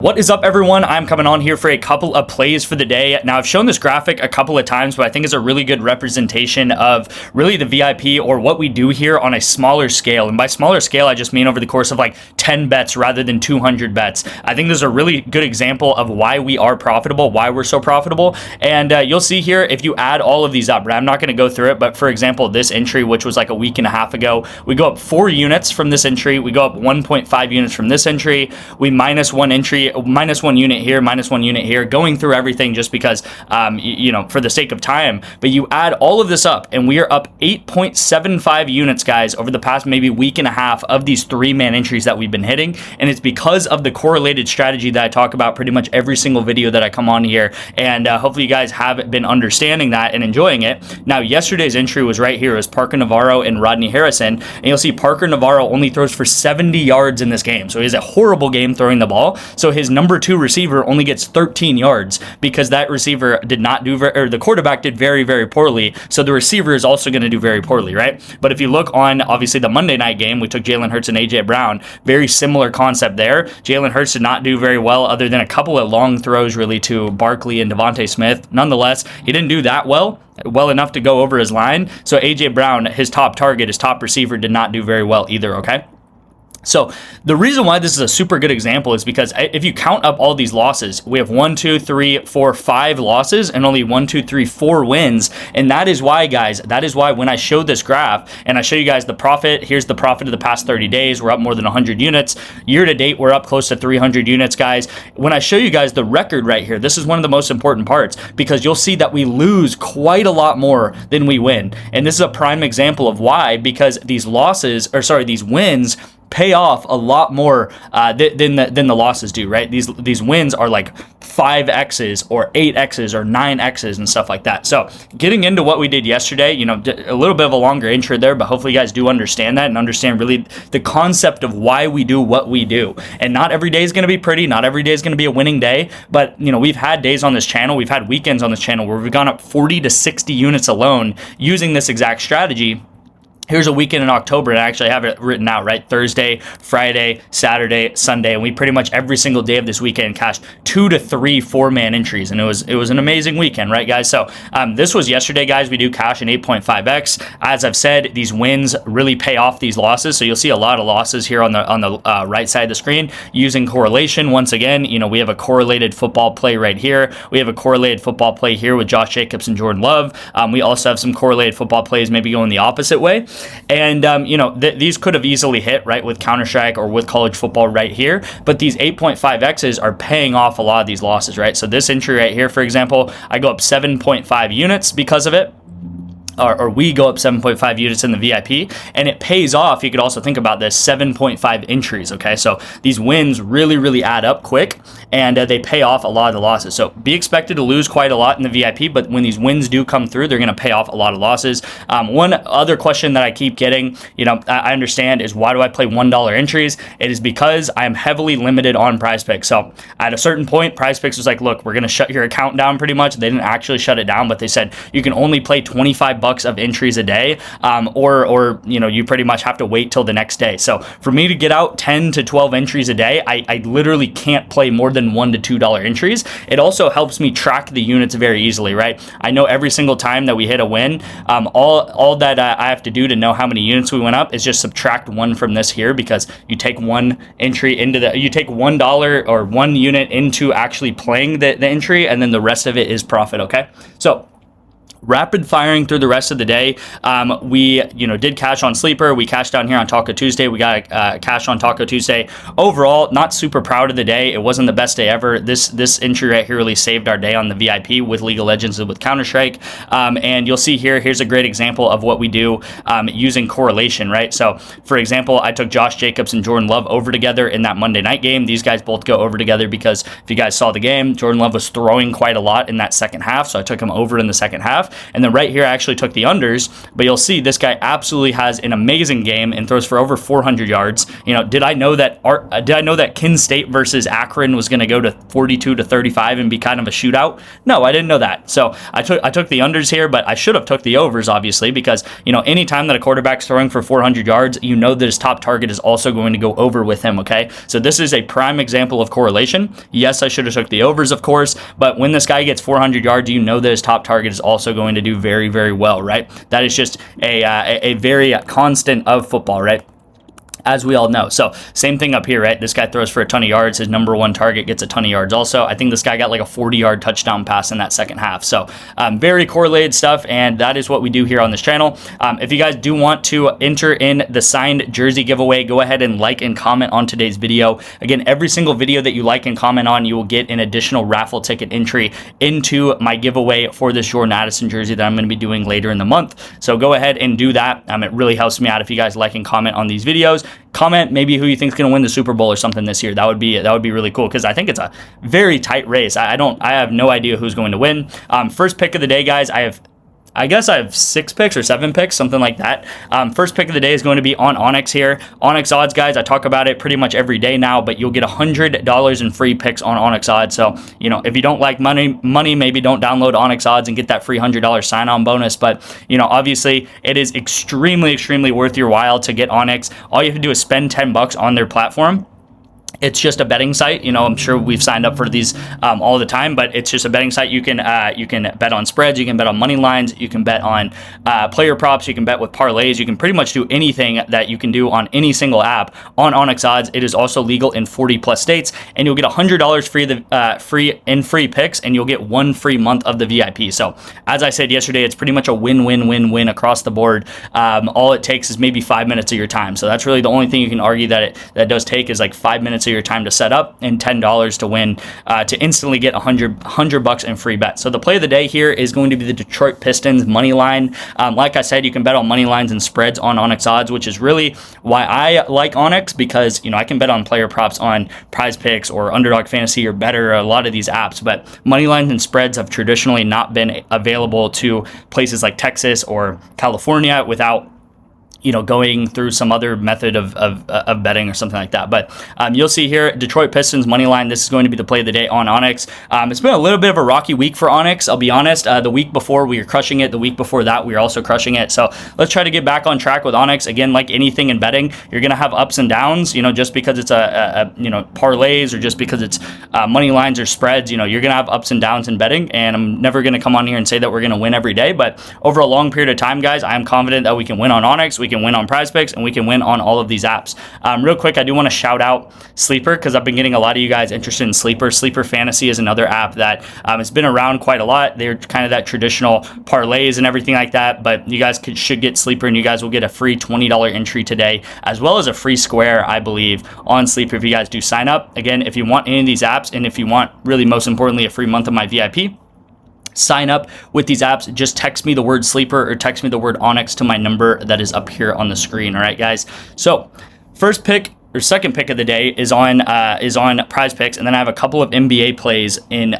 What is up, everyone? I'm coming on here for a couple of plays for the day. Now, I've shown this graphic a couple of times, but I think it's a really good representation of really the VIP or what we do here on a smaller scale. And by smaller scale, I just mean over the course of like 10 bets rather than 200 bets. I think this is a really good example of why we are profitable, why we're so profitable. And you'll see here, if you add all of these up, right? I'm not going to go through it, but for example, this entry, which was like a week and a half ago, we go up 4 units from this entry. We go up 1.5 units from this entry. We minus 1 entry, minus 1 unit here, minus 1 unit here, going through everything just because, for the sake of time. But you add all of this up, and we are up 8.75 units, guys, over the past maybe week and a half of these 3-man entries that we've been hitting. And it's because of the correlated strategy that I talk about pretty much every single video that I come on here. And hopefully you guys have been understanding that and enjoying it. Now, yesterday's entry was right here. It was Parker Navarro and Rodney Harrison. And you'll see Parker Navarro only throws for 70 yards in this game. So he has a horrible game throwing the ball. So his number 2 receiver only gets 13 yards because that receiver did not do, or the quarterback did very, very poorly. So the receiver is also going to do very poorly, right? But if you look on, obviously, the Monday night game, we took Jalen Hurts and A.J. Brown. Very similar concept there. Jalen Hurts did not do very well other than a couple of long throws really to Barkley and Devontae Smith. Nonetheless, he didn't do that well enough to go over his line. So A.J. Brown, his top target, his top receiver, did not do very well either, okay? So the reason why this is a super good example is because if you count up all these losses, we have 1, 2, 3, 4, 5 losses and only 1, 2, 3, 4 wins. And that is why, guys, when I showed this graph and I show you guys the profit, here's the profit of the past 30 days. We're up more than 100 units. Year to date, we're up close to 300 units, guys. When I show you guys the record right here, this is one of the most important parts because you'll see that we lose quite a lot more than we win. And this is a prime example of why, because these wins pay off a lot more than the losses do, right? These wins are like 5x's or 8x's or 9x's and stuff like that. So getting into what we did yesterday, a little bit of a longer intro there, but hopefully you guys do understand that and understand really the concept of why we do what we do. And not every day is going to be pretty. Not every day is going to be a winning day. But, we've had days on this channel, we've had weekends on this channel where we've gone up 40 to 60 units alone using this exact strategy. Here's a weekend in October, and I actually have it written out, right? Thursday, Friday, Saturday, Sunday, and we pretty much every single day of this weekend cashed 2 to 3 4-man entries, and it was an amazing weekend, right, guys? So this was yesterday, guys. We do cash an 8.5x. As I've said, these wins really pay off these losses, so you'll see a lot of losses here on the right side of the screen using correlation. Once again, we have a correlated football play right here. We have a correlated football play here with Josh Jacobs and Jordan Love. We also have some correlated football plays maybe going the opposite way. And, these could have easily hit, right, with Counter-Strike or with college football right here. But these 8.5x's are paying off a lot of these losses, right? So this entry right here, for example, I go up 7.5 units because of it. Or we go up 7.5 units in the VIP, and it pays off. You could also think about this 7.5 entries, okay? So these wins really, really add up quick, and they pay off a lot of the losses. So be expected to lose quite a lot in the VIP, but when these wins do come through, they're going to pay off a lot of losses. One other question that I keep getting, I understand, is why do I play $1 entries? It is because I am heavily limited on PrizePicks. So at a certain point, PrizePicks was like, look, we're going to shut your account down pretty much. They didn't actually shut it down, but they said you can only play 25 bucks of entries a day, or you pretty much have to wait till the next day. So for me to get out 10 to 12 entries a day, I literally can't play more than $1 to $2 entries. It also helps me track the units very easily, right? I know every single time that we hit a win, all that I have to do to know how many units we went up is just subtract 1 from this here, because you take 1 entry you take $1 or 1 unit into actually playing the entry, and then the rest of it is profit, okay? So rapid firing through the rest of the day. We, did cash on Sleeper. We cashed down here on Taco Tuesday. We got cash on Taco Tuesday. Overall, not super proud of the day. It wasn't the best day ever. This entry right here really saved our day on the VIP with League of Legends and with Counter-Strike. And you'll see here's a great example of what we do using correlation, right? So, for example, I took Josh Jacobs and Jordan Love over together in that Monday night game. These guys both go over together because if you guys saw the game, Jordan Love was throwing quite a lot in that second half, so I took him over in the second half. And then right here, I actually took the unders, but you'll see this guy absolutely has an amazing game and throws for over 400 yards. Did I know that Kent State versus Akron was going to go to 42-35 and be kind of a shootout? No, I didn't know that. So I took the unders here, but I should have took the overs, obviously, because anytime that a quarterback's throwing for 400 yards, that his top target is also going to go over with him. Okay, so this is a prime example of correlation. Yes, I should have took the overs, of course, but when this guy gets 400 yards, that his top target is also going to do very, very well, right? That is just a very constant of football, right? As we all know. So same thing up here, right? This guy throws for a ton of yards. His number one target gets a ton of yards also. I think this guy got like a 40-yard touchdown pass in that second half. So very correlated stuff, and that is what we do here on this channel. If you guys do want to enter in the signed jersey giveaway, go ahead and like and comment on today's video. Again, every single video that you like and comment on, you will get an additional raffle ticket entry into my giveaway for this Jordan Addison jersey that I'm going to be doing later in the month. So go ahead and do that. It really helps me out if you guys like and comment on these videos. Comment maybe who you think is going to win the Super Bowl or something this year. That would be really cool, because I think it's a very tight race. I have no idea who's going to win. First pick of the day, guys. I guess I have 6 picks or 7 picks, something like that. First pick of the day is going to be on Onyx here. Onyx odds, guys, I talk about it pretty much every day now, but you'll get $100 in free picks on Onyx odds. So, if you don't like money, maybe don't download Onyx odds and get that free $100 sign-on bonus. But, obviously, it is extremely, extremely worth your while to get Onyx. All you have to do is spend $10 on their platform. It's just a betting site. I'm sure we've signed up for these all the time, but it's just a betting site. You can bet on spreads, you can bet on money lines, you can bet on player props, you can bet with parlays, you can pretty much do anything that you can do on any single app on Onyx odds. It is also legal in 40 plus states, and you'll get $100 free picks, and you'll get 1 free month of the VIP. So as I said yesterday, it's pretty much a win-win-win-win across the board. All it takes is maybe 5 minutes of your time. So that's really the only thing you can argue that does take, is like 5 minutes of your time to set up and $10 to win, to instantly get $100 in free bets. So the play of the day here is going to be the Detroit Pistons money line. Like I said, you can bet on money lines and spreads on Onyx odds, which is really why I like Onyx, because I can bet on player props on Prize Picks or Underdog Fantasy or Better, or a lot of these apps, but money lines and spreads have traditionally not been available to places like Texas or California without going through some other method of betting or something like that. But you'll see here, Detroit Pistons money line. This is going to be the play of the day on Onyx. It's been a little bit of a rocky week for Onyx, I'll be honest. The week before we were crushing it. The week before that we were also crushing it. So let's try to get back on track with Onyx. Again, like anything in betting, you're going to have ups and downs. Just because it's a parlays, or just because it's money lines or spreads, you're going to have ups and downs in betting. And I'm never going to come on here and say that we're going to win every day. But over a long period of time, guys, I am confident that we can win on Onyx. We can win on Prize Picks, and we can win on all of these apps. Real quick, I do want to shout out Sleeper, because I've been getting a lot of you guys interested in Sleeper. Sleeper Fantasy is another app that has been around quite a lot. They're kind of that traditional parlays and everything like that, but you guys should get Sleeper, and you guys will get a free $20 entry today, as well as a free square, I believe, on Sleeper if you guys do sign up. Again, if you want any of these apps, and if you want, really most importantly, a free month of my VIP, sign up with these apps. Just text me the word Sleeper or text me the word Onyx to my number that is up here on the screen. All right, guys. So first pick or second pick of the day is on Prize Picks, and then I have a couple of NBA plays in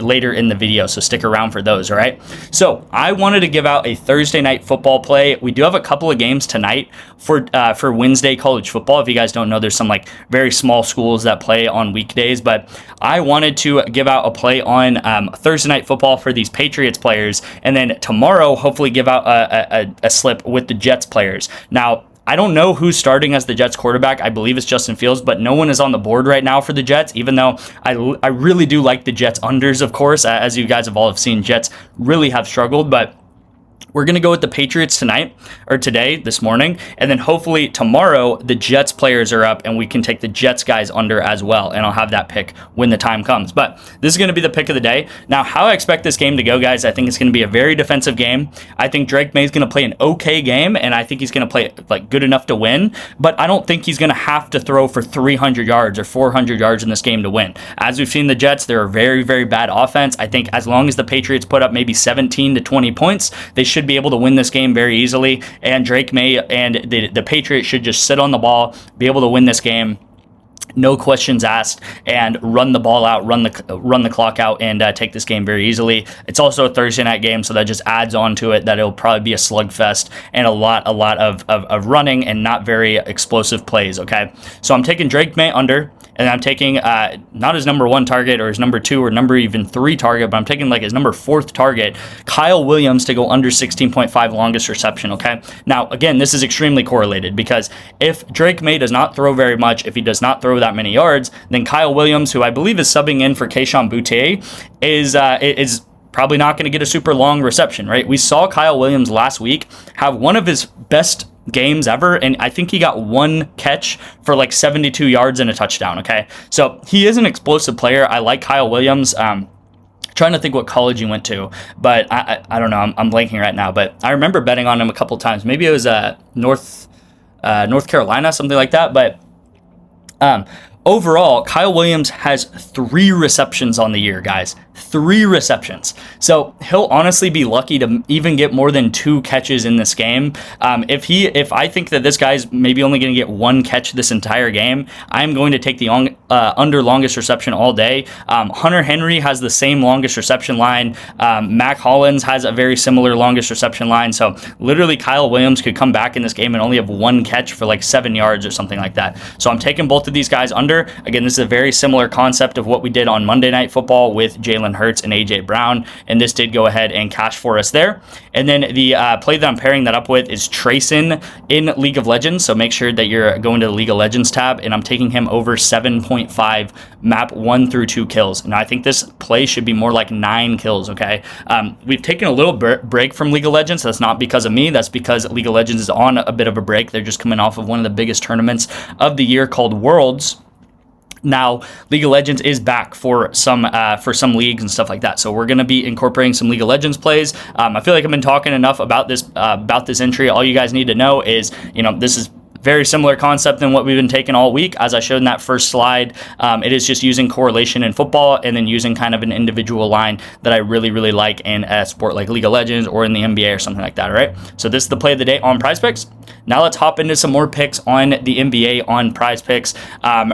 later in the video, so stick around for those. All right. So I wanted to give out a Thursday night football play. We do have a couple of games tonight for Wednesday college football. If you guys don't know, there's some like very small schools that play on weekdays, but I wanted to give out a play on Thursday night football for these Patriots players, and then tomorrow hopefully give out a slip with the Jets players. Now, I don't know who's starting as the Jets quarterback. I believe it's Justin Fields, but no one is on the board right now for the Jets, even though I really do like the Jets unders, of course. As you guys have all have seen, Jets really have struggled, but we're going to go with the Patriots tonight, or today, this morning, and then hopefully tomorrow the Jets players are up and we can take the Jets guys under as well, and I'll have that pick when the time comes. But this is going to be the pick of the day. Now, how I expect this game to go, guys, I think it's going to be a very defensive game. I think Drake May is going to play an okay game, and I think he's going to play like good enough to win, but I don't think he's going to have to throw for 300 yards or 400 yards in this game to win. As we've seen the Jets, they're a very, very bad offense. I think as long as the Patriots put up maybe 17 to 20 points, they should be able to win this game very easily, and Drake May and the Patriots should just sit on the ball, be able to win this game. no questions asked, and run the ball out, run the clock out, and take this game very easily. It's also a Thursday night game, so that just adds on to it that it'll probably be a slugfest and a lot of running and not very explosive plays. Okay, so I'm taking Drake May under. And I'm taking not his number 1 target or his number 2 or number even 3 target, but I'm taking like his number 4th target, Kyle Williams, to go under 16.5 longest reception, okay? Now, again, this is extremely correlated because if Drake May does not throw very much, if he does not throw that many yards, then Kyle Williams, who I believe is subbing in for Kayshon Boutte, is probably not going to get a super long reception, right? We saw Kyle Williams last week have one of his best games ever, and I think he got 1 catch for like 72 yards and a touchdown. Okay, so he is an explosive player. I like Kyle Williams. Trying to think what college he went to, but I don't know. I'm blanking right now, but I remember betting on him a couple times. Maybe it was North Carolina, something like that. But overall, Kyle Williams has 3 receptions on the year, guys. 3 receptions. So he'll honestly be lucky to even get more than 2 catches in this game. If I think that this guy's maybe only going to get 1 catch this entire game, I'm going to take the under longest reception all day. Hunter Henry has the same longest reception line. Mac Hollins has a very similar longest reception line. So literally Kyle Williams could come back in this game and only have 1 catch for like 7 yards or something like that. So I'm taking both of these guys under. Again, this is a very similar concept of what we did on Monday Night Football with Jalen Hurts and AJ Brown, and this did go ahead and cash for us there. And then the play that I'm pairing that up with is Trayson in League of Legends, so make sure that you're going to the League of Legends tab, and I'm taking him over 7.5 map 1 through 2 kills. Now I think this play should be more like 9 kills. Okay, we've taken a little break from League of Legends. That's not because of me, that's because League of Legends is on a bit of a break. They're just coming off of one of the biggest tournaments of the year called Worlds. Now, League of Legends is back for some leagues and stuff like that. So we're going to be incorporating some League of Legends plays. I feel like I've been talking enough about this entry. All you guys need to know is, this is very similar concept than what we've been taking all week. As I showed in that first slide, it is just using correlation in football and then using kind of an individual line that I really, really like in a sport like League of Legends or in the NBA or something like that, all right? So this is the play of the day on PrizePicks. Now let's hop into some more picks on the NBA on PrizePicks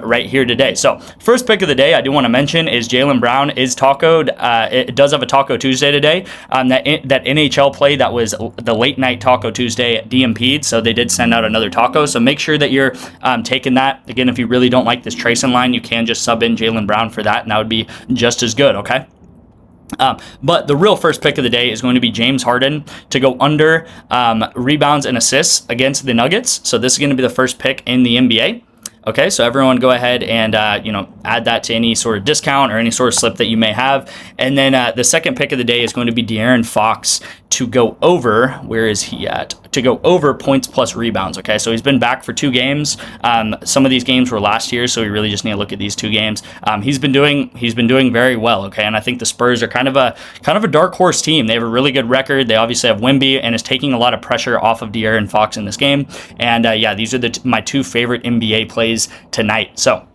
right here today. So first pick of the day I do want to mention is Jaylen Brown is tacoed. It does have a Taco Tuesday today. That NHL play that was the late night Taco Tuesday DMP'd, so they did send out another taco. So make sure that you're taking that. Again, if you really don't like this Trayson line, you can just sub in Jaylen Brown for that, and that would be just as good, okay? But the real first pick of the day is going to be James Harden to go under rebounds and assists against the Nuggets. So this is going to be the first pick in the NBA. Okay, so everyone go ahead and, add that to any sort of discount or any sort of slip that you may have. And then the second pick of the day is going to be De'Aaron Fox to go over, where is he at? To go over points plus rebounds, okay? So he's been back for 2 games. Some of these games were last year, so we really just need to look at these 2 games. He's been doing very well, okay? And I think the Spurs are kind of a dark horse team. They have a really good record. They obviously have Wemby, and is taking a lot of pressure off of De'Aaron Fox in this game. And these are my 2 favorite NBA plays tonight. So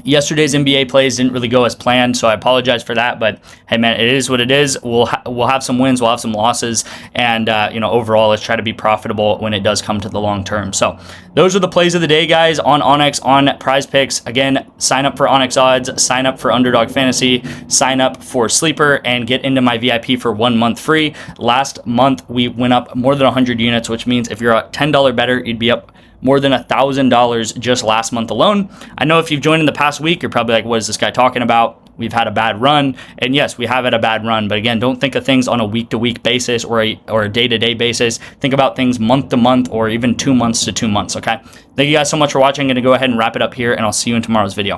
yesterday's NBA plays didn't really go as planned, so I apologize for that. But hey, man, it is what it is. We'll have some wins, we'll have some losses, and overall, let's try to be profitable when it does come to the long term. So those are the plays of the day, guys, on Onyx, on PrizePicks. Again, sign up for Onyx Odds, sign up for Underdog Fantasy, sign up for Sleeper, and get into my VIP for 1 month free. Last month, we went up more than 100 units, which means if you're a $10 bettor, you'd be up more than $1,000 just last month alone. I know if you've joined in the past week, you're probably like, what is this guy talking about? We've had a bad run. And yes, we have had a bad run. But again, don't think of things on a week-to-week basis or a day-to-day basis. Think about things month-to-month or even 2 months to 2 months, okay? Thank you guys so much for watching. I'm going to go ahead and wrap it up here, and I'll see you in tomorrow's video.